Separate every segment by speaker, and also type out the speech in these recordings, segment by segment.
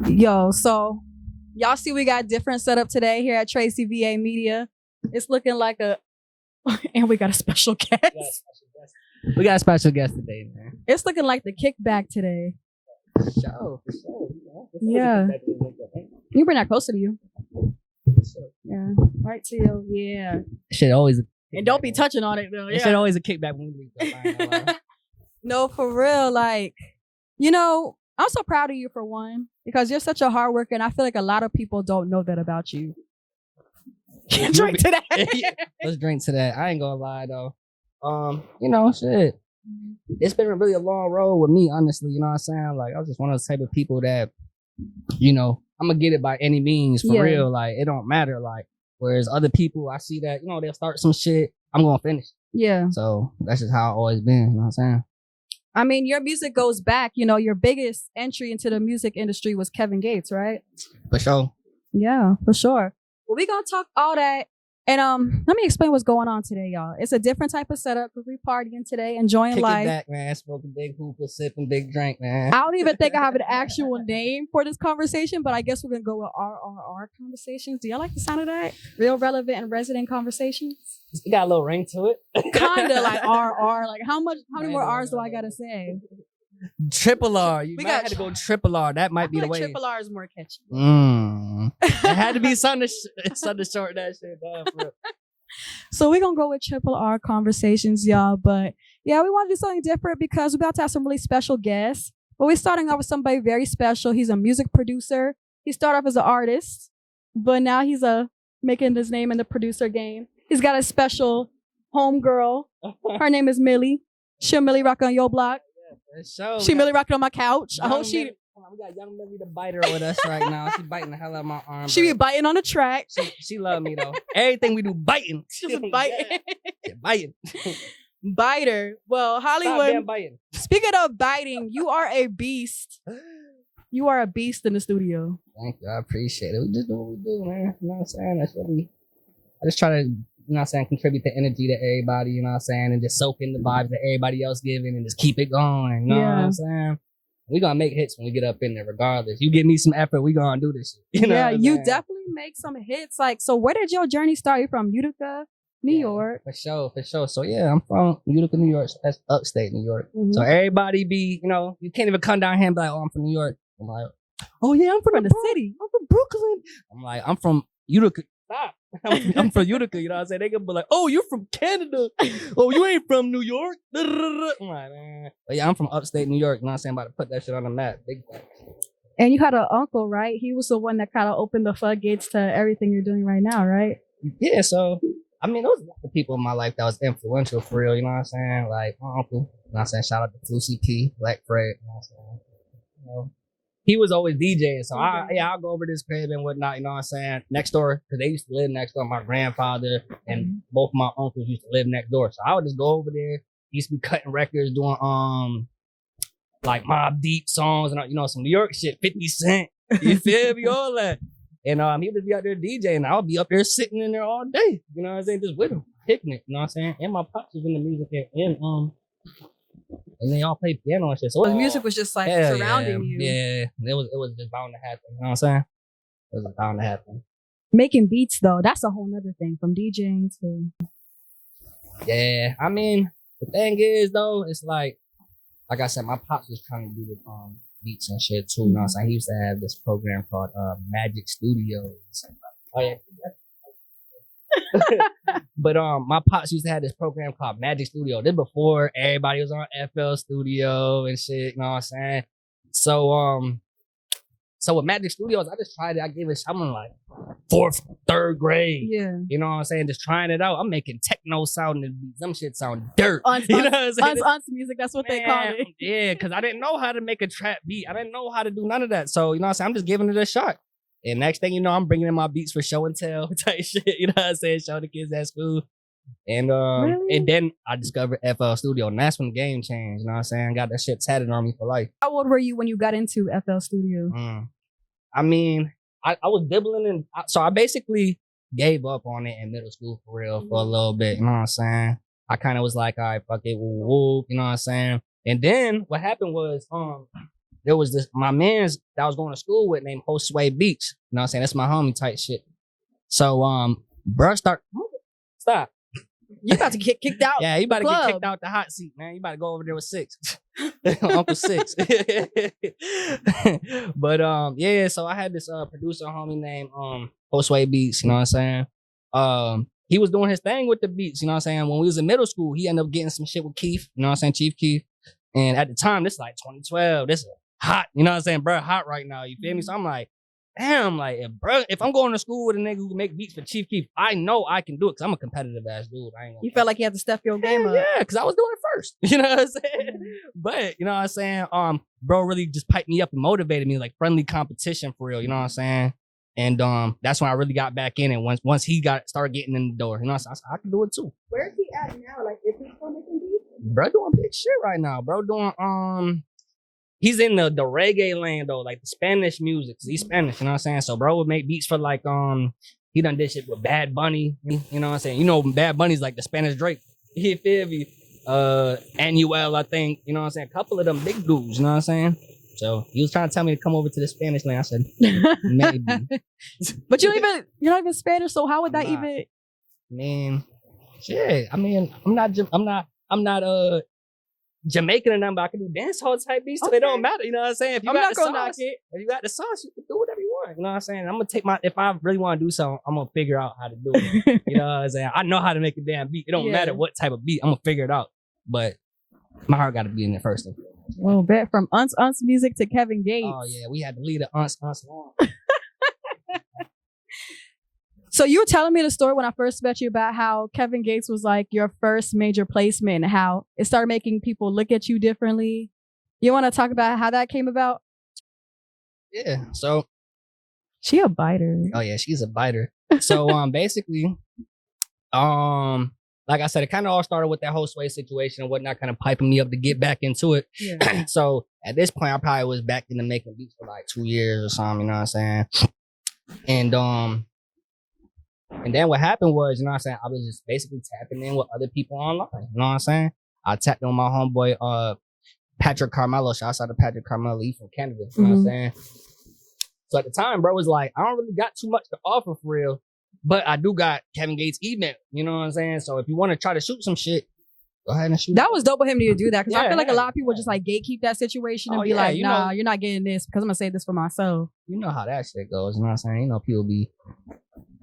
Speaker 1: Yo, so y'all see we got different setup today here at TracyVAMedia. It's looking like a, and we got a special guest.
Speaker 2: We got a special guest today, man.
Speaker 1: It's looking like the kickback today.
Speaker 2: For sure.
Speaker 1: Yeah. You bring that closer to you. Yeah, right to you. Yeah.
Speaker 2: Shit always.
Speaker 1: And don't be touching on it though.
Speaker 2: Yeah. Shit always a kickback when we leave.
Speaker 1: No, for real. Like, you know, I'm so proud of you for one, because you're such a hard worker, and I feel like a lot of people don't know that about you. Drink to that.
Speaker 2: Let's drink to that. I ain't gonna lie though. You know, shit. It's been really a long road with me, honestly. You know what I'm saying? Like, I was just one of those type of people that, you know, I'm gonna get it by any means, for real. Like, it don't matter. Like, whereas other people, I see that, you know, they'll start some shit, I'm gonna finish.
Speaker 1: Yeah.
Speaker 2: So that's just how I've always been. You know what I'm saying?
Speaker 1: I mean, your music goes back. You know, your biggest entry into the music industry was Kevin Gates, right?
Speaker 2: For sure.
Speaker 1: Yeah, for sure. Well, we gonna talk all that. And let me explain what's going on today, y'all. It's a different type of setup because we partying today, enjoying life.
Speaker 2: Back, man. Smoking big hookah, sipping big drink, man.
Speaker 1: I don't even think I have an actual name for this conversation, but I guess we're gonna go with RConversations. Do y'all like the sound of that? Real, relevant, and resident conversations.
Speaker 2: It got a little ring to it.
Speaker 1: Kinda like RR. Like how many more R's do I gotta say?
Speaker 2: Triple R. You might have to go triple R. That might be the way.
Speaker 1: Triple R is more catchy.
Speaker 2: It had to be something to short that shit down. For
Speaker 1: So we're gonna go with triple R conversations, y'all. But yeah, we want to do something different because we're about to have some really special guests. But we're starting off with somebody very special. He's a music producer. He started off as an artist, but now he's making his name in the producer game. He's got a special homegirl. Her name is Millie. She'll Millie rock on your block. She Millie rocking on my couch. I hope she.
Speaker 2: We got young Millie the biter with us right now. She biting the hell out of my arm.
Speaker 1: She be biting on the track.
Speaker 2: She love me though. Everything we do, biting.
Speaker 1: She's biting.
Speaker 2: Biting.
Speaker 1: Biter. Well, Hollywood.
Speaker 2: Biting.
Speaker 1: Speaking of biting, you are a beast. You are a beast in the studio.
Speaker 2: Thank you. I appreciate it. We just do what we do, man. You know what I'm saying? That's really. I just try to, you know what I'm saying, contribute the energy to everybody, you know what I'm saying, and just soak in the vibes that everybody else giving and just keep it going, you know what I'm saying? We gonna make hits when we get up in there regardless. You give me some effort, we gonna do this shit. You know what I'm
Speaker 1: you
Speaker 2: saying?
Speaker 1: Definitely make some hits. Like, so where did your journey start? You from Utica, New York?
Speaker 2: For sure. So yeah, I'm from Utica, New York. That's upstate New York. Mm-hmm. So everybody be, you know, you can't even come down here and be like, oh, I'm from New York. I'm like, oh yeah, I'm from the city. I'm from Brooklyn. I'm like, I'm from Utica. Stop. I'm from Utica, you know what I'm saying? They gonna be like, oh, you're from Canada. Oh, you ain't from New York. I'm like, man. But yeah, I'm from upstate New York, you know what I'm saying? About to put that shit on the map. Big time.
Speaker 1: And you had an uncle, right? He was the one that kind of opened the floodgates to everything you're doing right now, right?
Speaker 2: Yeah, so, I mean, those are the people in my life that was influential for real, you know what I'm saying? Like, my uncle, you know what I'm saying? Shout out to Lucy P, Black Fred, you know what I'm saying? You know, he was always DJing, so I'll go over this crib and whatnot, you know what I'm saying? Next door, because they used to live next door. My grandfather and both my uncles used to live next door. So I would just go over there. He used to be cutting records, doing like Mobb Deep songs and, you know, some New York shit, 50 Cent. You feel me? All that. And he would just be out there DJing, and I would be up there sitting in there all day. You know what I'm saying? Just with him, picking it, you know what I'm saying? And my pops was in the music and they all play piano and shit. So
Speaker 1: the music was just like surrounding you.
Speaker 2: Yeah, it was just bound to happen. You know what I'm saying? It was bound to happen.
Speaker 1: Making beats though, that's a whole nother thing, from DJing to.
Speaker 2: Yeah, I mean, the thing is though, it's like I said, my pops was trying to do the beats and shit too. You know what I'm saying? He used to have this program called Magic Studios. Oh yeah. But my pops used to have this program called Magic Studio. This before everybody was on FL Studio and shit, you know what I'm saying? So with Magic Studios, I just tried it. I gave it, I'm in like 4th, 3rd grade. Yeah. You know what I'm saying? Just trying it out. I'm making techno sound and some shit sound dirt. You know what I'm saying?
Speaker 1: Music, that's what they call it.
Speaker 2: Yeah, because I didn't know how to make a trap beat. I didn't know how to do none of that. So, you know what I'm saying? I'm just giving it a shot. And next thing you know, I'm bringing in my beats for show and tell type shit. You know what I'm saying? Show the kids at school. And really? And then I discovered FL Studio. And that's when the game changed. You know what I'm saying? I got that shit tatted on me for life.
Speaker 1: How old were you when you got into FL Studio?
Speaker 2: I mean, I was dibbling. And so I basically gave up on it in middle school for real for a little bit. You know what I'm saying? I kind of was like, all right, fuck it. Woo, woo, you know what I'm saying? And then what happened was, there was this my man's that I was going to school with named Josue Beats. You know what I'm saying? That's my homie type shit. So bro stop.
Speaker 1: You about to get kicked out.
Speaker 2: Yeah, you about to
Speaker 1: club.
Speaker 2: get kicked out the hot seat, man. You about to go over there with 6. Uncle 6. But yeah, so I had this producer homie named Josue Beats, you know what I'm saying? He was doing his thing with the beats, you know what I'm saying? When we was in middle school, he ended up getting some shit with Keith, you know what I'm saying? Chief Keith. And at the time, this is like 2012. This is hot, you know what I'm saying? Bro, hot right now, you feel me? So I'm like, damn, like, if I'm going to school with a nigga who can make beats for Chief Keef, I know I can do it because I'm a competitive ass dude.
Speaker 1: You felt like you had to step your game up.
Speaker 2: Yeah, because I was doing it first. You know what I'm saying? But, you know what I'm saying? Bro really just piped me up and motivated me, like friendly competition for real, you know what I'm saying? And that's when I really got back in it once he started getting in the door. You know what I'm saying? I can do it too.
Speaker 1: Where's he at now? Like, is he still making beats?
Speaker 2: Bro doing big shit right now. Bro doing he's in the reggae land though, like the Spanish music. He's Spanish, you know what I'm saying? So bro would make beats for like he done did shit with Bad Bunny, you know what I'm saying? You know Bad Bunny's like the Spanish Drake. You feel me? Anuel, I think, you know what I'm saying? A couple of them big dudes, you know what I'm saying? So he was trying to tell me to come over to the Spanish land. I said, maybe.
Speaker 1: But you're not even Spanish, so how would that even?
Speaker 2: Man, shit. I mean, I'm not Jamaican or nothing, but I can do dancehall type beats, so it don't matter. You know what I'm saying? If you got the sauce, if you got the sauce, you can do whatever you want. You know what I'm saying? I'm gonna take if I really want to do something, I'm gonna figure out how to do it. You know what I'm saying? I know how to make a damn beat. It don't matter what type of beat. I'm gonna figure it out. But my heart got to be in it first.
Speaker 1: Well, bet from Unce music to Kevin Gates.
Speaker 2: Oh yeah, we had to lead the Unce long.
Speaker 1: So you were telling me the story when I first met you about how Kevin Gates was like your first major placement and how it started making people look at you differently. You want to talk about how that came about?
Speaker 2: Yeah. So
Speaker 1: she a biter.
Speaker 2: Oh yeah, she's a biter. So basically, like I said, it kind of all started with that whole Sway situation and whatnot, kind of piping me up to get back into it. Yeah. So at this point, I probably was back into making beats for like 2 years or something, you know what I'm saying? And then what happened was, you know what I'm saying, I was just basically tapping in with other people online, you know what I'm saying? I tapped in with my homeboy, Patrick Carmelo. Shouts out to Patrick Carmelo, he's from Canada, you know what I'm saying? So at the time, bro was like, I don't really got too much to offer for real. But I do got Kevin Gates' email, you know what I'm saying? So if you want to try to shoot some shit, go ahead and shoot.
Speaker 1: That was dope of him to do that because I feel like a lot of people just like gatekeep that situation and be like, nah, you're not getting this because I'm gonna save this for myself.
Speaker 2: You know how that shit goes, you know what I'm saying? You know, people be,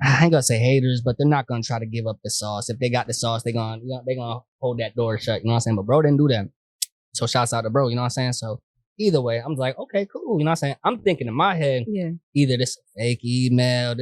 Speaker 2: I ain't gonna say haters, but they're not gonna try to give up the sauce. If they got the sauce, they gonna hold that door shut, you know what I'm saying? But bro didn't do that. So shouts out to bro, you know what I'm saying? So either way, I'm like, okay, cool, you know what I'm saying? I'm thinking in my head, either this a fake email,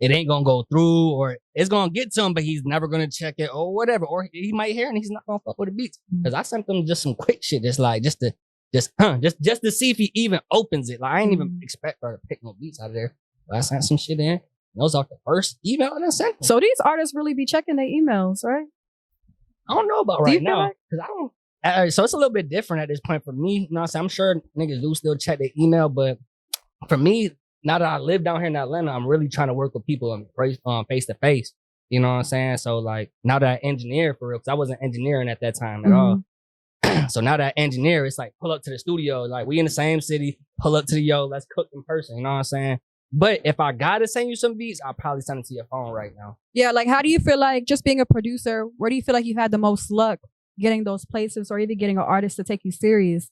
Speaker 2: it ain't gonna go through, or it's gonna get to him, but he's never gonna check it, or whatever. Or he might hear and he's not gonna fuck with the beats. Because I sent them just some quick shit, just to see if he even opens it. Like I ain't even expect her to pick no beats out of there. But I sent some shit in. Those are the first email I sent them.
Speaker 1: So these artists really be checking their emails, right?
Speaker 2: I don't know about right now. Because I don't. So it's a little bit different at this point for me. You know what I'm saying? I'm sure niggas do still check their email, but for me, now that I live down here in Atlanta, I'm really trying to work with people face to face. You know what I'm saying? So like now that I engineer for real, because I wasn't engineering at that time at all. So now that I engineer, it's like pull up to the studio. Like we in the same city, pull up to the let's cook in person. You know what I'm saying? But if I gotta send you some beats, I'll probably send it to your phone right now. Yeah,
Speaker 1: like how do you feel like just being a producer, where do you feel like you've had the most luck getting those places or even getting an artist to take you serious?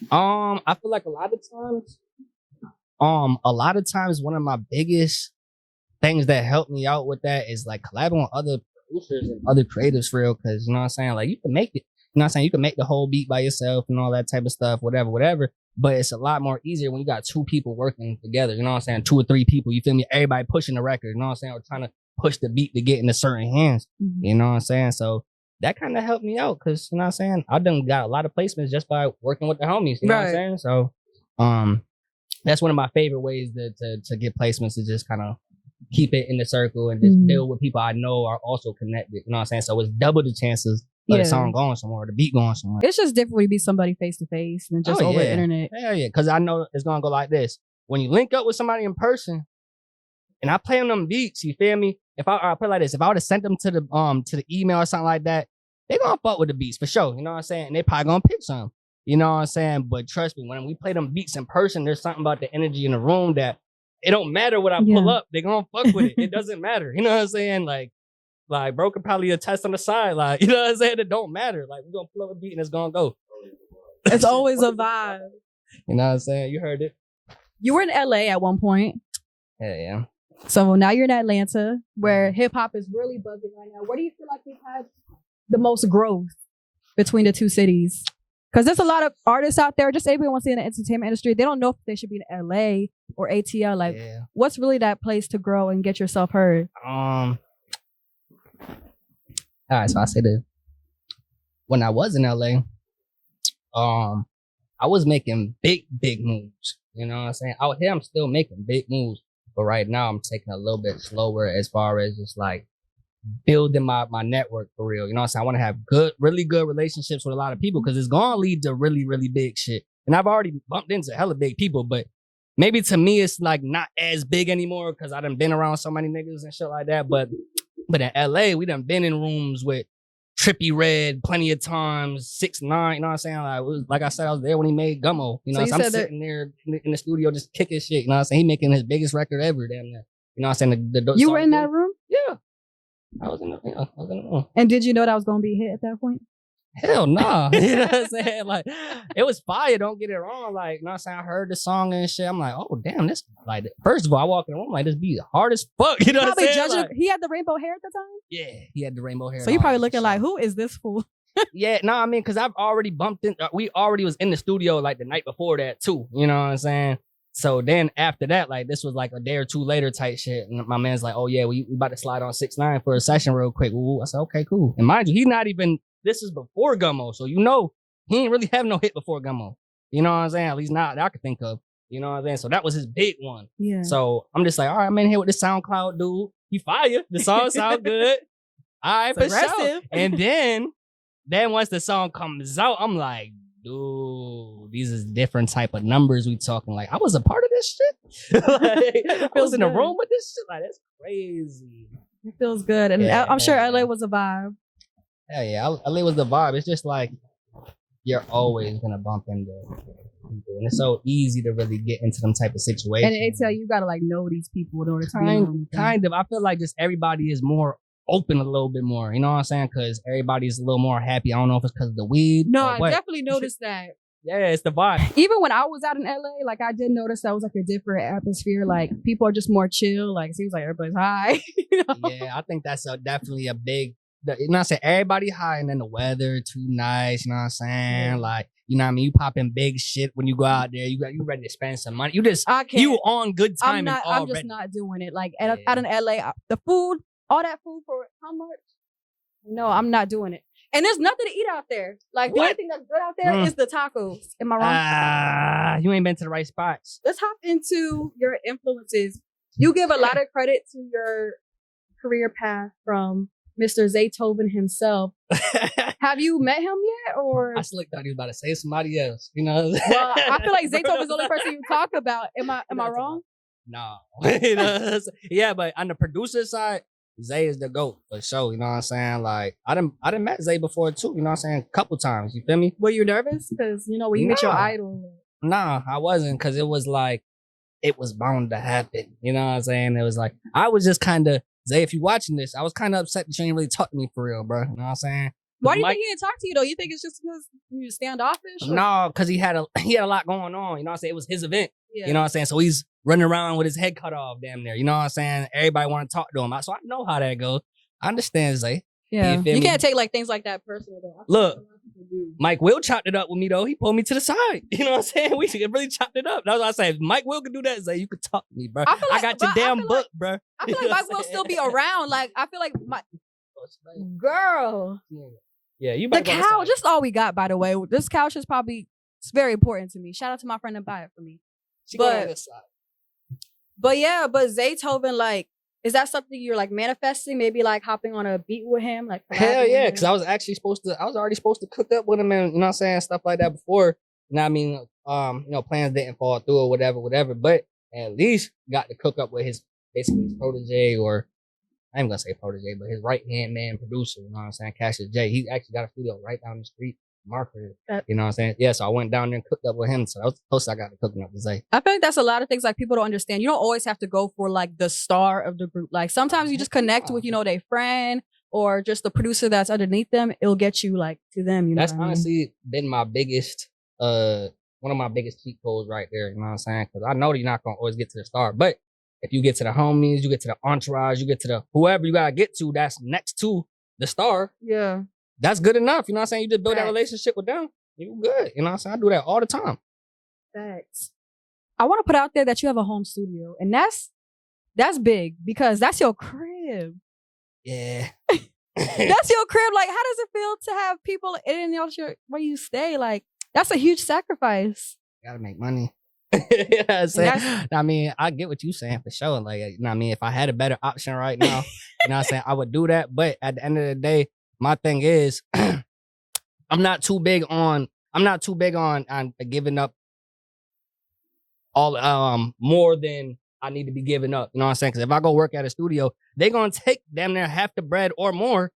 Speaker 2: I feel like a lot of times one of my biggest things that helped me out with that is like collabing with other producers and other creatives for real. Cause you know what I'm saying? Like you can make it, you know what I'm saying? You can make the whole beat by yourself and all that type of stuff, whatever. But it's a lot more easier when you got 2 people working together, you know what I'm saying? 2 or 3 people, you feel me? Everybody pushing the record, you know what I'm saying? Or trying to push the beat to get into certain hands, you know what I'm saying? So that kind of helped me out because, you know what I'm saying? I done got a lot of placements just by working with the homies, you know what I'm saying? So, that's one of my favorite ways to get placements, is just kind of keep it in the circle and just build with people I know are also connected. You know what I'm saying? So it's double the chances of the song going somewhere, the beat going somewhere.
Speaker 1: It's just different when you be somebody face to face than just over the internet.
Speaker 2: Hell yeah, because I know it's gonna go like this. When you link up with somebody in person, and I play on them beats, you feel me? If I put it like this, if I would have sent them to the email or something like that, they gonna fuck with the beats for sure. You know what I'm saying? And they probably gonna pick some. You know what I'm saying? But trust me, when we play them beats in person, there's something about the energy in the room that it don't matter what I pull up. They're going to fuck with it. It doesn't matter. You know what I'm saying? Like bro could probably attest on the side. Like, you know what I'm saying? It don't matter. Like, we're going to pull up a beat and it's going to go.
Speaker 1: It's always a vibe.
Speaker 2: You know what I'm saying? You heard it.
Speaker 1: You were in LA at one point.
Speaker 2: Yeah.
Speaker 1: So now you're in Atlanta, where hip hop is really buzzing right now. Where do you feel like you've had the most growth between the two cities? Because there's a lot of artists out there, just everyone wants to be in the entertainment industry. They don't know if they should be in LA or ATL. Like, what's really that place to grow and get yourself heard?
Speaker 2: All right, so I say this. When I was in LA, I was making big moves. You know what I'm saying? Out here, I'm still making big moves. But right now, I'm taking a little bit slower as far as just like building my network for real. You know what I'm saying? I want to have really good relationships with a lot of people because it's going to lead to really, really big shit. And I've already bumped into hella big people, but maybe to me, it's like not as big anymore because I done been around so many niggas and shit like that. But in LA, we done been in rooms with Trippie Redd plenty of times, 6ix9ine, you know what I'm saying? Like I said, I was there when he made Gummo. You know, so I'm sitting there in the studio just kicking shit, you know what I'm saying? He making his biggest record ever, damn near. You know what I'm saying?
Speaker 1: You were in that room?
Speaker 2: Yeah. I was in the room.
Speaker 1: And did you know that was going to be a hit at that point?
Speaker 2: Hell nah. You know what I'm saying? Like, it was fire, don't get it wrong. Like, you know what I'm saying? I heard the song and shit. I'm like, oh, damn, this, like, first of all, I walk in the room like, this beat hard as fuck. You know what I'm saying? Like,
Speaker 1: he had the rainbow hair at the time?
Speaker 2: Yeah, he had the rainbow hair.
Speaker 1: So you probably looking like, who is this fool?
Speaker 2: Yeah, no, I mean, because I've already bumped in, we already was in the studio like the night before that too. You know what I'm saying? So then after that, like, this was like a day or two later type shit. And my man's like, oh yeah, we about to slide on 6ix9ine for a session real quick. Ooh, I said, okay, cool. And mind you, he's not even, this is before Gummo. So, you know, he ain't really have no hit before Gummo. You know what I'm saying? At least not that I could think of. You know what I'm saying? So that was his big one.
Speaker 1: Yeah.
Speaker 2: So I'm just like, all right, I'm in here with the SoundCloud dude. He fire. The song sound good. All right, for sure. And then once the song comes out, I'm like, dude, these is different type of numbers we talking. Like, I was a part of this shit. Like, I was in the room with this shit. Like, that's crazy.
Speaker 1: It feels good. And yeah, I'm sure LA was a vibe.
Speaker 2: Hell yeah, LA was the vibe. It's just like, you're always going to bump into people. And it's so easy to really get into them type of situations.
Speaker 1: And they tell you got to like know these people in order to
Speaker 2: kind of. I feel like just everybody is more open a little bit more, you know what I'm saying? Because everybody's a little more happy. I don't know if it's because of the weed.
Speaker 1: No, I definitely noticed that.
Speaker 2: Yeah, it's the vibe.
Speaker 1: Even when I was out in LA, like I did notice that was like a different atmosphere. Like people are just more chill. Like it seems like everybody's high. You know?
Speaker 2: Yeah, I think that's definitely a big. You know what I'm saying? Everybody high, and then the weather too nice. You know what I'm saying? Like, you know what I mean? You popping big shit when you go out there. You ready to spend some money. You on good time.
Speaker 1: I'm just not doing it. Like out in LA, the food. All that food for how much? No, I'm not doing it. And there's nothing to eat out there. Like, the only thing that's good out there is the tacos. Am I wrong?
Speaker 2: You ain't been to the right spots.
Speaker 1: Let's hop into your influences. You give a lot of credit to your career path from Mr. Zaytoven himself. Have you met him yet? Or
Speaker 2: I slick thought he was about to say somebody else. You know?
Speaker 1: Well, I feel like Zaytoven's the only person you talk about. Am I wrong?
Speaker 2: No. You know, yeah, but on the producer side, Zay is the GOAT for sure. You know what I'm saying? Like, I done met Zay before too. You know what I'm saying? A couple times. You feel me?
Speaker 1: Were you nervous? Because, you know, when you meet your idol.
Speaker 2: Nah, I wasn't. Because it was like, it was bound to happen. You know what I'm saying? It was like, I was just kind of, Zay, if you're watching this, I was kind of upset that you ain't really talk to me for real, bro. You know what I'm saying?
Speaker 1: Why do you think he didn't talk to you though? You think it's just because you standoffish? Or?
Speaker 2: No, because he had a lot going on. You know what I'm saying? It was his event.
Speaker 1: Yeah.
Speaker 2: You know what I'm saying? So he's running around with his head cut off damn near. You know what I'm saying? Everybody want to talk to him. So I know how that goes. I understand, Zay.
Speaker 1: Yeah. You can't take like things like that personal though.
Speaker 2: Look, Mike Will chopped it up with me though. He pulled me to the side. You know what I'm saying? We really chopped it up. That's what I say. If Mike Will could do that, Zay, you could talk to me, bro. I got your damn book, bro.
Speaker 1: I feel like Mike will still be around. Like, I feel like girl.
Speaker 2: Yeah, you
Speaker 1: the couch. That's all we got, by the way. This couch is probably, it's very important to me. Shout out to my friend that buy it for me. But Zaytoven, like, is that something you're like manifesting? Maybe like hopping on a beat with him? Like,
Speaker 2: hell yeah, because I was already supposed to cook up with him and, you know what I'm saying, stuff like that before. You know what I mean? You know, plans didn't fall through or whatever. But at least got to cook up with basically his protege, or I ain't gonna say protege, but his right-hand man producer, you know what I'm saying, Cassius J. He actually got a studio right down the street. my crib. You know what I'm saying? Yeah, so I went down there and cooked up with him. So that was the closest I got to cooking up to say.
Speaker 1: I feel like that's a lot of things like people don't understand. You don't always have to go for like the star of the group. Like sometimes you just connect with, their friend or just the producer that's underneath them. It'll get you like to them. You know,
Speaker 2: that's honestly been my biggest, one of my biggest cheat codes right there. You know what I'm saying? Because I know that you're not gonna always get to the star, but if you get to the homies, you get to the entourage, you get to the whoever you gotta get to that's next to the star.
Speaker 1: Yeah.
Speaker 2: That's good enough. You know what I'm saying? You just build that relationship with them. You good. You know what I'm saying? I do that all the time.
Speaker 1: Thanks. I want to put out there that you have a home studio. And that's big because that's your crib.
Speaker 2: Yeah.
Speaker 1: That's your crib. Like, how does it feel to have people in your where you stay? Like, that's a huge sacrifice.
Speaker 2: Gotta make money. You know what I'm saying? I mean, I get what you're saying for sure. Like, you know what I mean? If I had a better option right now, you know what I'm saying? I would do that. But at the end of the day, my thing is, I'm not too big on giving up all more than I need to be giving up. You know what I'm saying? Because if I go work at a studio, they're gonna take damn near half the bread or more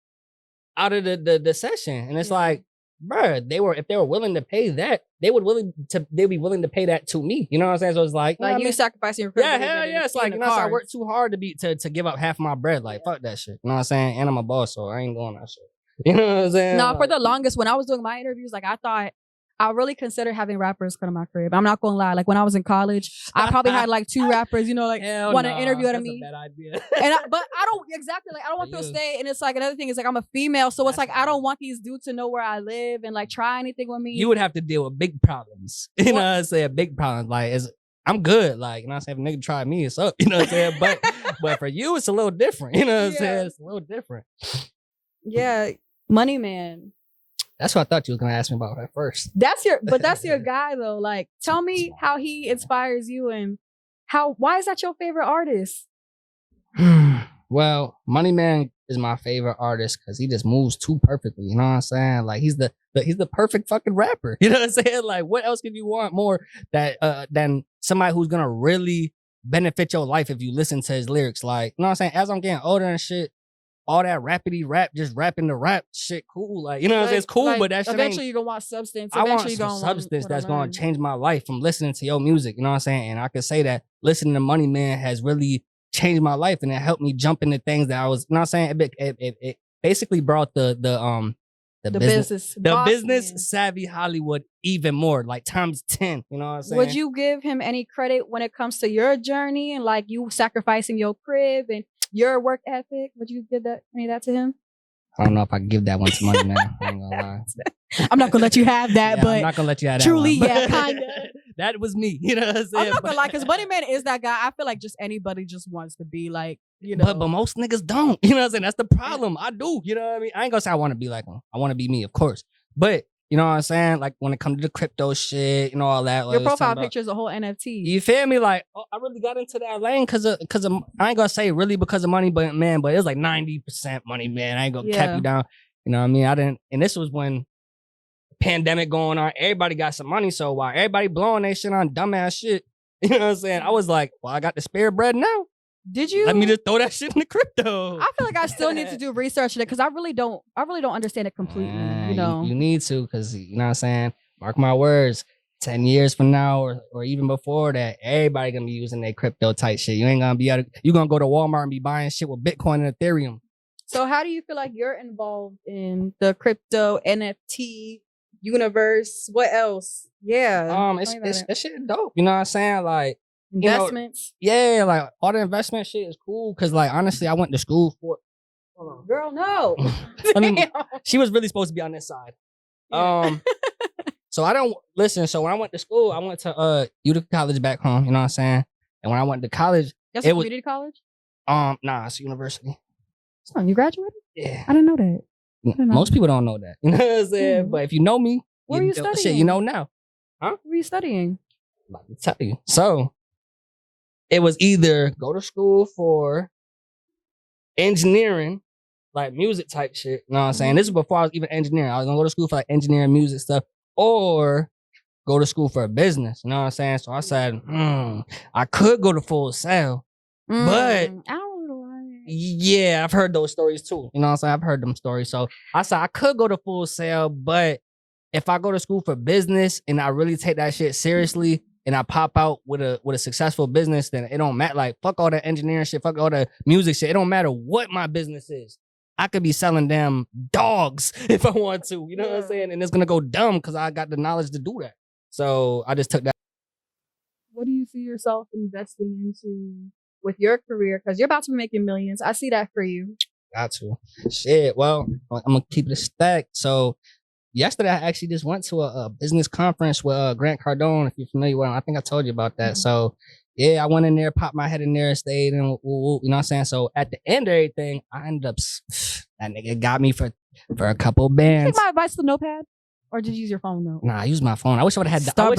Speaker 2: out of the session. And it's like, bruh, if they were willing to pay that, they'd be willing to pay that to me. You know what I'm saying? So it's like
Speaker 1: you sacrificing your crib.
Speaker 2: Yeah, hell yeah. It's like, you know, so I work too hard to give up half my bread. Like, fuck that shit. You know what I'm saying? And I'm a boss, so I ain't doing that shit. You know what I'm saying?
Speaker 1: No, for the longest, when I was doing my interviews, like I thought I really considered having rappers come to my crib. I'm not gonna lie. Like when I was in college, I probably had like 2 rappers, want to interview at me.
Speaker 2: That's a bad idea.
Speaker 1: But I don't I don't want people to stay. And it's like another thing is like I'm a female, so it's like I don't want these dudes to know where I live and like try anything with me.
Speaker 2: You would have to deal with big problems. You know what I'm saying? Big problems. Like I'm good. Like, you know what I'm saying? If a nigga try me, it's up. You know what I'm saying? But for you, it's a little different. You know what I'm saying? It's a little different.
Speaker 1: Yeah. Money man.
Speaker 2: That's what I thought you was gonna ask me about at first.
Speaker 1: That's your guy though. Like, tell me how he inspires you and why is that your favorite artist?
Speaker 2: Well, Money Man is my favorite artist because he just moves too perfectly. You know what I'm saying? Like he's the perfect fucking rapper. You know what I'm saying? Like what else could you want more than somebody who's gonna really benefit your life if you listen to his lyrics? Like, you know what I'm saying? As I'm getting older and shit, all that rapidy rap, just rapping the rap shit, cool. Like, you know what I'm saying? It's cool, but that shit
Speaker 1: eventually you're gonna want substance.
Speaker 2: I want some substance that's gonna change my life from listening to your music. You know what I'm saying? And I could say that listening to Money Man has really changed my life, and it helped me jump into things that I was. You know what I'm saying? It basically brought the business savvy Hollywood even more, like times 10. You know what I'm saying?
Speaker 1: Would you give him any credit when it comes to your journey and like you sacrificing your crib and your work ethic? Would you give any of that to him?
Speaker 2: I don't know if I can give that one to Money Man. I ain't gonna lie.
Speaker 1: I'm not gonna let you have that, but
Speaker 2: I'm not gonna let you have that.
Speaker 1: Truly,
Speaker 2: one.
Speaker 1: Yeah, kind of.
Speaker 2: That was me. You know what I'm saying?
Speaker 1: I'm not gonna lie, because Money Man is that guy. I feel like just anybody just wants to be like, you know.
Speaker 2: But most niggas don't. You know what I'm saying? That's the problem. I do. You know what I mean? I ain't gonna say I want to be like him. I want to be me, of course. But you know what I'm saying? Like when it comes to the crypto shit, you know, all that.
Speaker 1: Your profile picture is a whole NFT.
Speaker 2: You feel me? Like, I really got into that lane because of I ain't gonna say really because of money, but it was like 90% money, man. I ain't gonna cap you down. You know what I mean? I didn't, and this was when pandemic going on. Everybody got some money, so while everybody blowing their shit on dumbass shit, you know what I'm saying? I was like, well, I got the spare bread now.
Speaker 1: Did you?
Speaker 2: Let me just throw that shit in the crypto.
Speaker 1: I feel like I still need to do research on it because I really don't understand it completely. You know,
Speaker 2: you need to, because you know what I'm saying. Mark my words. 10 years from now, or even before that, everybody gonna be using their crypto type shit. You ain't gonna be you gonna go to Walmart and be buying shit with Bitcoin and Ethereum.
Speaker 1: So how do you feel like you're involved in the crypto NFT universe? What else? Yeah.
Speaker 2: It's shit dope. You know what I'm saying? Like
Speaker 1: investments.
Speaker 2: Like all the investment shit is cool. Cause like honestly, I went to school for
Speaker 1: Girl, no.
Speaker 2: I mean, she was really supposed to be on this side. Yeah. So I don't listen. So when I went to school, I went to Utica College back home. You know what I'm saying? And when I went to college,
Speaker 1: that's a community college.
Speaker 2: Nah, it's a university.
Speaker 1: So you graduated?
Speaker 2: Yeah.
Speaker 1: I didn't know that.
Speaker 2: Most people don't know that. You know what I'm saying? But if you know me,
Speaker 1: what were you studying?
Speaker 2: Shit, you know now. Huh?
Speaker 1: What were you studying?
Speaker 2: I'm about to tell you. So it was either go to school for engineering, like music type shit. You know what I'm saying? This is before I was even engineering. I was gonna go to school for like engineering, music stuff, or go to school for a business. You know what I'm saying? So I said, I could go to Full Sail, but yeah, I've heard those stories too. You know what I'm saying? I've heard them stories. So I said I could go to Full Sail, but if I go to school for business and I really take that shit seriously and I pop out with a successful business, then it don't matter. Like, fuck all the engineering shit, fuck all the music shit. It don't matter what my business is. I could be selling damn dogs if I want to. You know what I'm saying? And it's gonna go dumb because I got the knowledge to do that. So I just took that.
Speaker 1: What do you see yourself investing into with your career? Because you're about to be making millions. I see that for you.
Speaker 2: Got to. Shit. Well, I'm gonna keep it a stack. So yesterday I actually just went to a business conference with Grant Cardone, if you're familiar with him. I think I told you about that. So yeah, I went in there, popped my head in there, stayed, and you know what I'm saying? So at the end of everything, I ended up, that nigga got me for a couple bands.
Speaker 1: Take my advice to notepad? Or did you use your phone though?
Speaker 2: Nah, I used my phone. I wish I would have had
Speaker 1: Stubborn.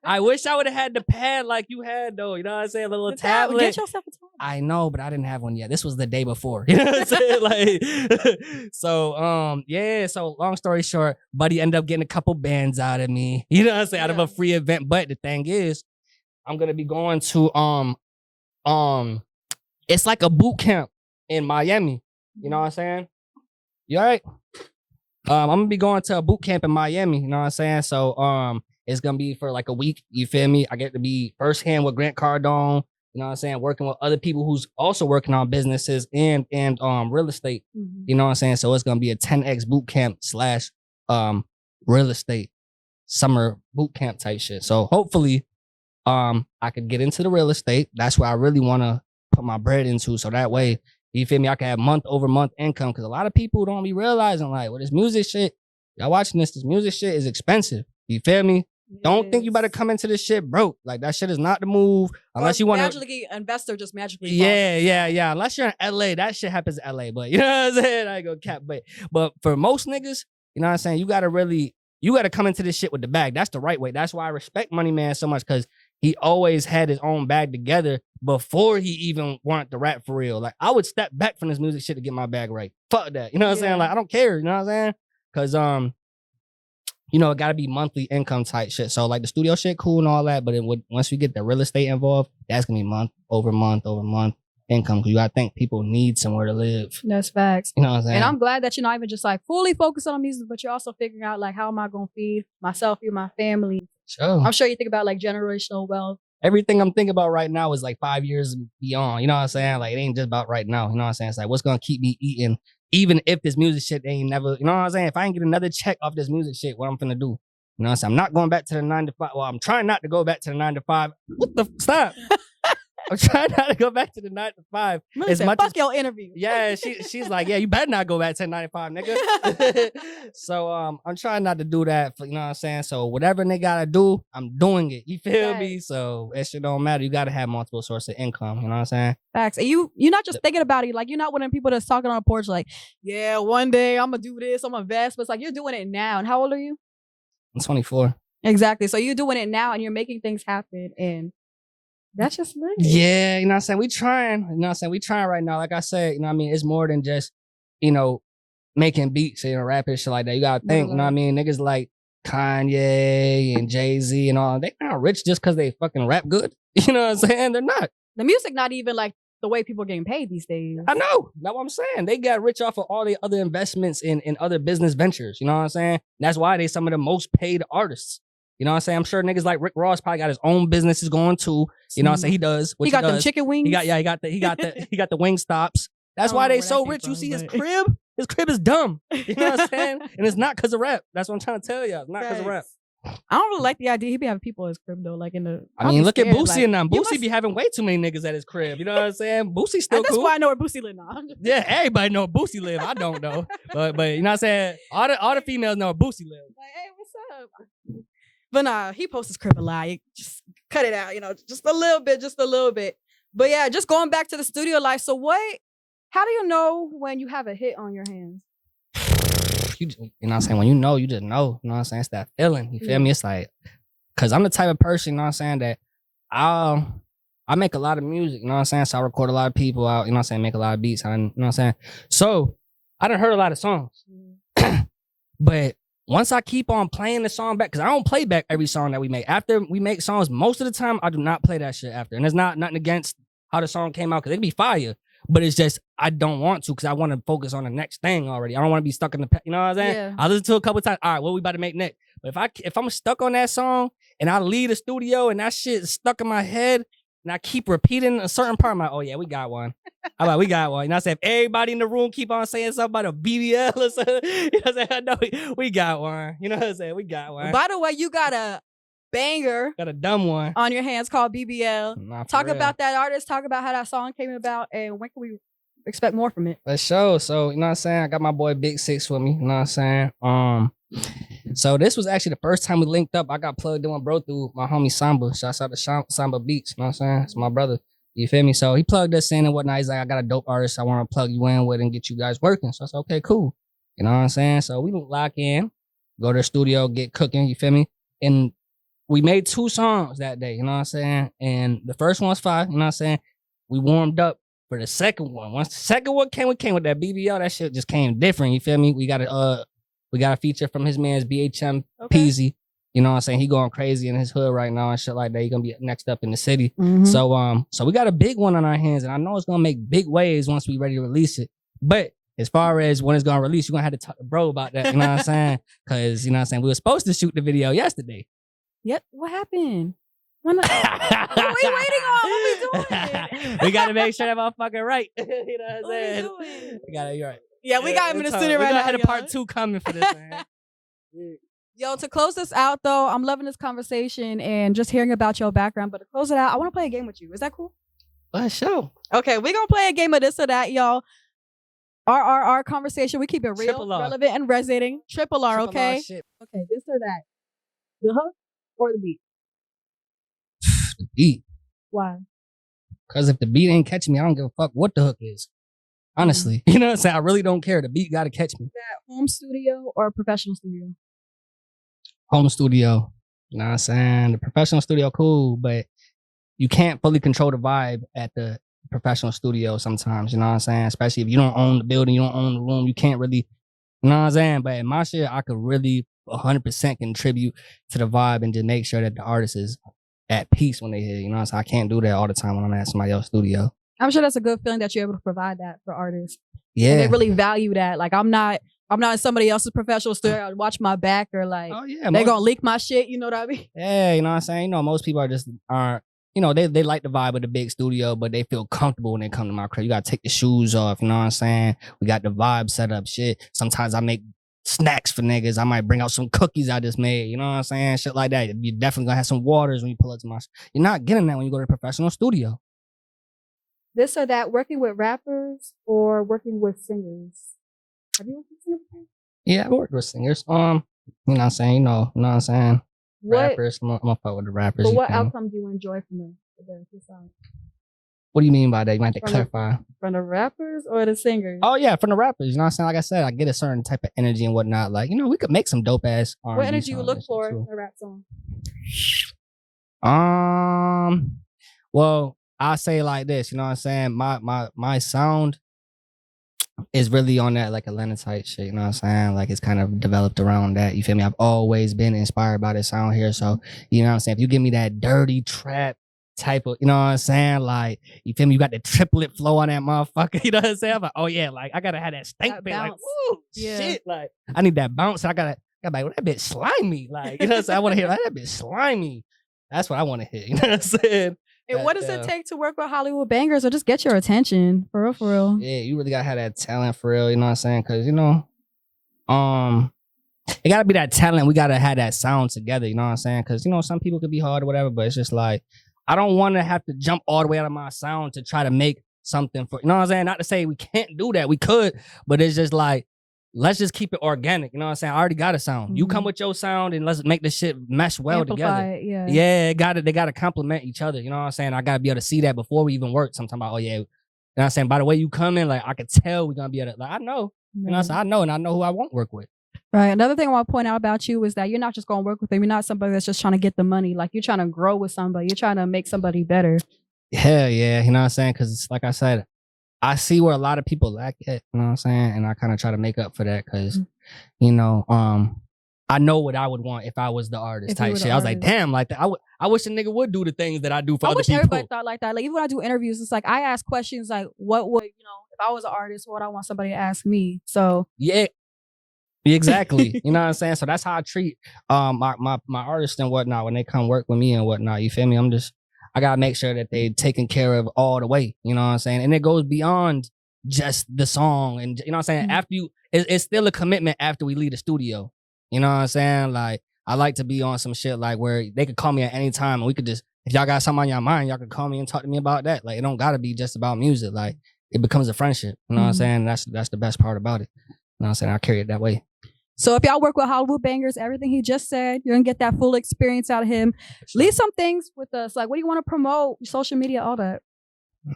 Speaker 2: I wish I would have had the pad like you had though. You know what I'm saying? A little tablet.
Speaker 1: Get yourself a tablet.
Speaker 2: I know, but I didn't have one yet. This was the day before. You know what I'm saying? Like, so yeah. So long story short, buddy ended up getting a couple bands out of me. You know what I'm saying? Out of a free event. But the thing is, I'm gonna be going to it's like a boot camp in Miami. You know what I'm saying? You all right? I'm gonna be going to a boot camp in Miami, you know what I'm saying? So it's gonna be for like a week, you feel me? I get to be firsthand with Grant Cardone, you know what I'm saying, working with other people who's also working on businesses and real estate. You know what I'm saying? So it's gonna be a 10x boot camp / real estate summer boot camp type shit. So hopefully I could get into the real estate. That's where I really wanna put my bread into. So that way, you feel me? I can have month over month income because a lot of people don't be realizing like, well, this music shit, y'all watching this music shit is expensive. You feel me? Yes. Don't think you better come into this shit broke. Like that shit is not the move unless you want to.
Speaker 1: Magically, investor just magically.
Speaker 2: Yeah. Unless you're in LA, that shit happens in LA. But you know what I'm saying? I ain't gonna cap. But for most niggas, you know what I'm saying? You gotta come into this shit with the bag. That's the right way. That's why I respect Money Man so much because he always had his own bag together before he even wanted to rap for real. Like, I would step back from this music shit to get my bag right. Fuck that. You know what I'm saying? Like, I don't care. You know what I'm saying? Because, you know, it got to be monthly income type shit. So, like, the studio shit, cool and all that. But once we get the real estate involved, that's going to be month over month income. Because you got to think people need somewhere to live.
Speaker 1: That's facts.
Speaker 2: You know what I'm saying?
Speaker 1: And I'm glad that you're not even just, like, fully focused on music, but you're also figuring out, like, how am I going to feed myself, feed my family?
Speaker 2: Sure.
Speaker 1: I'm sure you think about like generational wealth.
Speaker 2: Everything I'm thinking about right now is like 5 years and beyond. You know what I'm saying? Like, it ain't just about right now. You know what I'm saying? It's like, what's going to keep me eating, even if this music shit ain't never, you know what I'm saying? If I ain't get another check off this music shit, what I'm finna do? You know what I'm saying? I'm not going back to the 9 to 5. Well, I'm trying not to go back to the 9 to 5. What the, stop. I'm trying not to go back to the 9 to 5.
Speaker 1: As much fuck as your interview.
Speaker 2: Yeah, she's like, yeah, you better not go back to the 9 to 5, nigga. So I'm trying not to do that. For, you know what I'm saying? So whatever they gotta do, I'm doing it. You feel me? So that shit don't matter. You gotta have multiple sources of income. You know what I'm saying?
Speaker 1: Facts. And you're not just thinking about it. Like, you're not one of them people that's talking on a porch like, yeah, one day I'm gonna do this, I'm gonna invest. But it's like, you're doing it now. And how old are you?
Speaker 2: I'm 24.
Speaker 1: Exactly. So you're doing it now and you're making things happen. And that's just lit.
Speaker 2: Yeah, you know what I'm saying? We trying. You know what I'm saying? We trying right now. Like I said, you know what I mean? It's more than just, you know, making beats, you know, rapping shit like that. You gotta think, you know what I mean? Niggas like Kanye and Jay-Z and all, they not rich just because they fucking rap good. You know what I'm saying? They're not.
Speaker 1: The music not even like the way people are getting paid these days.
Speaker 2: I know. That's what I'm saying. They got rich off of all the other investments in other business ventures. You know what I'm saying? That's why they some of the most paid artists. You know what I'm saying? I'm sure niggas like Rick Ross probably got his own businesses going too. You know what I'm saying? He does.
Speaker 1: He got them chicken wings.
Speaker 2: He got the wing stops. That's why they so rich. You see his crib? His crib is dumb. You know what I'm saying? And it's not because of rap. That's what I'm trying to tell you. It's not because of rap.
Speaker 1: I don't really like the idea. He be having people at his crib though, like in the.
Speaker 2: I mean, look at Boosie and them. Boosie be having way too many niggas at his crib. You know what I'm saying? Boosie's still cool.
Speaker 1: That's why I know where Boosie live now.
Speaker 2: Yeah, everybody know where Boosie live. I don't know, but you know what I'm saying? All the females know where Boosie live.
Speaker 1: Like, hey, what's up? But nah, he posts his crib a lot. Just cut it out, you know, just a little bit. But yeah, just going back to the studio life. So how do you know when you have a hit on your hands?
Speaker 2: You know what I'm saying? When you know, you just know. You know what I'm saying? It's that feeling. You feel me? It's like, because I'm the type of person, you know what I'm saying, that I make a lot of music, you know what I'm saying? So I record a lot of people out, you know what I'm saying? Make a lot of beats, you know what I'm saying? So I done heard a lot of songs. But once I keep on playing the song back, because I don't play back every song that we make. After we make songs, most of the time, I do not play that shit after. And it's not nothing against how the song came out, because it can be fire. but it's just I don't want to because I want to focus on the next thing already. I don't want to be stuck in the, you know what I'm saying?
Speaker 1: Yeah.
Speaker 2: I listen to it a couple times. All right, what we about to make next? But if I'm stuck on that song and I leave the studio and that shit is stuck in my head and I keep repeating a certain part, I'm like, oh yeah, we got one. I'm like, we got one. You know what I'm saying? If everybody in the room keep on saying something about a BBL or something, you know what I'm saying? I know we got one. You know what I'm saying? We got one.
Speaker 1: By the way, you got a banger
Speaker 2: Got a dumb one
Speaker 1: on your hands called BBL.
Speaker 2: Nah, for
Speaker 1: Talk
Speaker 2: real.
Speaker 1: about that artist. Talk about how that song came about, and when can we expect more from it?
Speaker 2: Let's show. So, you know what I'm saying? I got my boy Big Six with me. You know what I'm saying? So this was actually the first time we linked up. I got plugged in with bro through my homie Samba. Shouts out to Samba Beats. You know what I'm saying? It's my brother. You feel me? So he plugged us in and whatnot. He's like, I got a dope artist I want to plug you in with and get you guys working. So I said, okay, cool. You know what I'm saying? So we lock in, go to the studio, get cooking. You feel me? And we made 2 songs that day. You know what I'm saying? And the first one was fire. You know what I'm saying? We warmed up for the second one. Once the second one came with that BBL, that shit just came different. You feel me? We got a feature from his man's BHM Peasy. You know what I'm saying? He going crazy in his hood right now and shit like that. He gonna be next up in the city.
Speaker 1: Mm-hmm.
Speaker 2: So we got a big one on our hands, and I know it's gonna make big waves once we ready to release it. But as far as when it's gonna release, you're gonna have to talk to bro about that. You know what I'm saying? Cause you know what I'm saying, we were supposed to shoot the video yesterday.
Speaker 1: Yep. What happened? What are we waiting on? What we doing?
Speaker 2: We gotta make sure that motherfucker right. You know what I'm saying?
Speaker 1: What we doing?
Speaker 2: You're right.
Speaker 1: Yeah, we got him in the studio right now.
Speaker 2: We got a part 2 coming for this, man.
Speaker 1: Yo, to close this out though, I'm loving this conversation and just hearing about your background. But to close it out, I want to play a game with you. Is that cool?
Speaker 2: Sure.
Speaker 1: Okay, we're gonna play a game of this or that, y'all. Our conversation, we keep it real, relevant, and resonating. Triple R, okay? Okay, this or that. The hook or the beat?
Speaker 2: The beat.
Speaker 1: Why?
Speaker 2: Because if the beat ain't catching me, I don't give a fuck what the hook is. Honestly. You know what I'm saying? I really don't care. The beat gotta catch me.
Speaker 1: Is that home studio or professional studio?
Speaker 2: Home studio. You know what I'm saying? The professional studio, cool, but you can't fully control the vibe at the professional studio sometimes, you know what I'm saying? Especially if you don't own the building, you don't own the room, you can't really, you know what I'm saying? But in my shit, I could really 100% contribute to the vibe and just make sure that the artist is at peace when they hear, you know what I'm saying? I can't do that all the time when I'm at somebody else's studio. I'm
Speaker 1: sure that's a good feeling that you're able to provide that for artists.
Speaker 2: Yeah.
Speaker 1: And they really value that. Like, I'm not in somebody else's professional studio. I watch my back or like, they're gonna leak my shit. You know what I mean?
Speaker 2: Yeah, you know what I'm saying? You know, most people aren't, you know, they like the vibe of the big studio, but they feel comfortable when they come to my crib. You gotta take the shoes off, you know what I'm saying? We got the vibe set up, shit. Sometimes I make snacks for niggas. I might bring out some cookies I just made, you know what I'm saying? Shit like that. You're definitely gonna have some waters when you pull up to my, you're not getting that when you go to a professional studio.
Speaker 1: This or that, working with rappers or working with singers? Have you worked with singers before?
Speaker 2: Yeah, I worked with singers. You know what I'm saying? You know what I'm saying? Rappers, I'm gonna fuck with the rappers.
Speaker 1: But what outcome do you enjoy from the song?
Speaker 2: What do you mean by that? You might have to clarify.
Speaker 1: From the rappers or the singers?
Speaker 2: Oh yeah, from the rappers. You know what I'm saying? Like I said, I get a certain type of energy and whatnot. Like, you know, we could make some dope ass R&B.
Speaker 1: What energy you look for in a rap song?
Speaker 2: Well, I'll say like this, you know what I'm saying? My sound is really on that like Atlanta type shit, you know what I'm saying? Like it's kind of developed around that. You feel me? I've always been inspired by this sound here. So, you know what I'm saying? If you give me that dirty trap type of, you know what I'm saying? Like, you feel me? You got the triplet flow on that motherfucker, you know what I'm saying? I'm like, oh yeah, like I gotta have that stank bit, like, ooh, shit. Like I need that bounce. I gotta like, well, that bitch slimy. Like, you know what I'm saying? I wanna hear like, that bitch slimy. That's what I wanna hear, you know what I'm saying?
Speaker 1: And what does it take to work with Hollywood bangers or just get your attention? For real, for real.
Speaker 2: Yeah, you really gotta have that talent for real, you know what I'm saying? Cause you know, it gotta be that talent. We gotta have that sound together, you know what I'm saying? Cause you know, some people could be hard or whatever, but it's just like, I don't wanna have to jump all the way out of my sound to try to make something for, you know what I'm saying? Not to say we can't do that, we could, but it's just like, let's just keep it organic. You know what I'm saying? I already got a sound. Mm-hmm. You come with your sound and let's make this shit mesh well together.
Speaker 1: It,
Speaker 2: yeah, they gotta complement each other. You know what I'm saying? I gotta be able to see that before we even work. Sometimes about, oh yeah. You know what I'm saying? By the way you come in, like I could tell we're gonna be able to, like I know. Mm-hmm. You know what I'm saying? I know, and I know who I won't work with.
Speaker 1: Right. Another thing I want to point out about you is that you're not just gonna work with them. You're not somebody that's just trying to get the money. Like you're trying to grow with somebody. You're trying to make somebody better.
Speaker 2: Hell yeah. You know what I'm saying? Cause like I said, I see where a lot of people lack it, you know what I'm saying? And I kind of try to make up for that because, you know, I know what I would want if I was the artist
Speaker 1: If you
Speaker 2: type
Speaker 1: were the
Speaker 2: shit. I was like,
Speaker 1: artist.
Speaker 2: damn, like that. I wish a nigga would do the things that I do for
Speaker 1: I
Speaker 2: other
Speaker 1: wish
Speaker 2: people.
Speaker 1: everybody thought like that. Like even when I do interviews, it's like I ask questions like, what would if I was an artist, what would I want somebody to ask me? So
Speaker 2: Yeah, exactly. You know what I'm saying? So that's how I treat my artists and whatnot when they come work with me and whatnot. You feel me? I gotta make sure that they taken care of all the way. You know what I'm saying? And it goes beyond just the song, and you know what I'm saying.
Speaker 1: Mhm.
Speaker 2: After it's still a commitment after we leave the studio. You know what I'm saying? Like I like to be on some shit like where they could call me at any time and we could just, if y'all got something on your mind, y'all could call me and talk to me about that. Like it don't gotta be just about music. Like it becomes a friendship. You know what I'm saying? That's the best part about it. You know what I'm saying? I carry it that way.
Speaker 1: So if y'all work with Hollywood Bangers, everything he just said, you're gonna get that full experience out of him. Leave some things with us. Like, what do you want to promote? Social media, all that.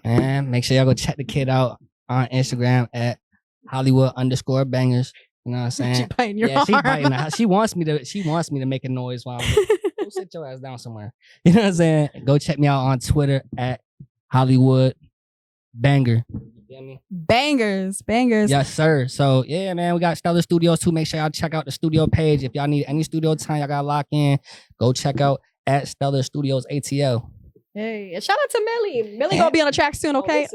Speaker 2: And make sure y'all go check the kid out on Instagram at Hollywood_bangers. You know what I'm saying?
Speaker 1: She biting your
Speaker 2: Yeah, she
Speaker 1: arm.
Speaker 2: biting her. She wants me to make a noise while I'm go sit your ass down somewhere. You know what I'm saying? Go check me out on Twitter at Hollywood Banger. You feel me?
Speaker 1: Bangers.
Speaker 2: Yes, sir. So yeah, man, we got Stellar Studios too. Make sure y'all check out the studio page. If y'all need any studio time, y'all gotta lock in. Go check out at Stellar Studios ATL.
Speaker 1: Hey, and shout out to Millie. Millie gonna be on the track soon, okay?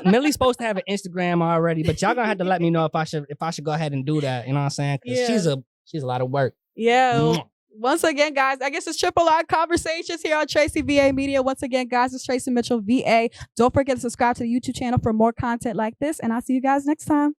Speaker 2: Millie's supposed to have an Instagram already, but y'all gonna have to let me know if I should go ahead and do that. You know what I'm saying? Because
Speaker 1: Yeah.
Speaker 2: she's a lot of work.
Speaker 1: Yeah.
Speaker 2: Mwah.
Speaker 1: Once again, guys, I guess it's Triple R Conversations here on TracyVAmedia. Once again, guys, it's Tracy Mitchell, VA. Don't forget to subscribe to the YouTube channel for more content like this, and I'll see you guys next time.